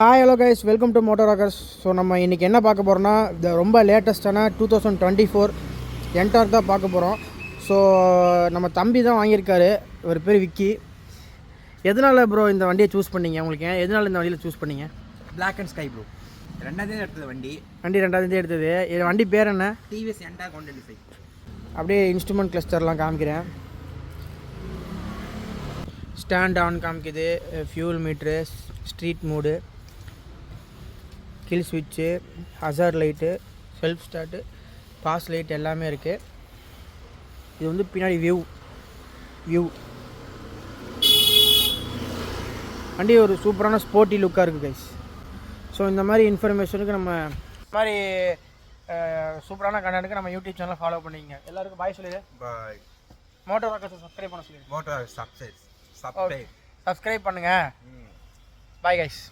Hi hello guys, welcome to Moto Rockers. So நம்ம இன்றைக்கி என்ன பார்க்க போகிறோன்னா இந்த ரொம்ப லேட்டஸ்ட்டான 2024 என்டார் தான் பார்க்க போகிறோம். ஸோ நம்ம தம்பி தான் வாங்கியிருக்காரு, ஒரு பேர் விக்கி. எதனால் ப்ரோ இந்த வண்டியை சூஸ் பண்ணிங்க? உங்களுக்கு எதனால் இந்த வண்டியில் சூஸ் பண்ணிங்க? Black and sky bro. ரெண்டாவது எடுத்தது வண்டி ரெண்டாவது எடுத்தது. இது வண்டி பேர் என்ன? TVS Ntorq 125. அப்படியே இன்ஸ்ட்ருமெண்ட் கிளஸ்டர்லாம் காமிக்கிறேன். ஸ்டாண்ட் ஆன் காமிக்குது, fuel meter, street mode, kill ஸ்விட்சு, hazard light, self start, pass light எல்லாமே இருக்குது. இது வந்து பின்னாடி வியூ வண்டி ஒரு சூப்பரான ஸ்போர்ட்டி லுக்காக இருக்குது கைஸ். ஸோ இந்த மாதிரி இன்ஃபர்மேஷனுக்கு நம்ம இந்த மாதிரி சூப்பரான கண்டென்ட்டுக்கு நம்ம யூடியூப் சேனலை ஃபாலோ பண்ணிக்கங்க. எல்லாருக்கும் பாய் சொல்லிடு. பாய். மோட்டோ ராக்கர்ஸ் சப்ஸ்கிரைப் பண்ண சொல்லிடு. மோட்டோ சப்ஸ்கிரைப் பண்ணுங்கள். Bye guys.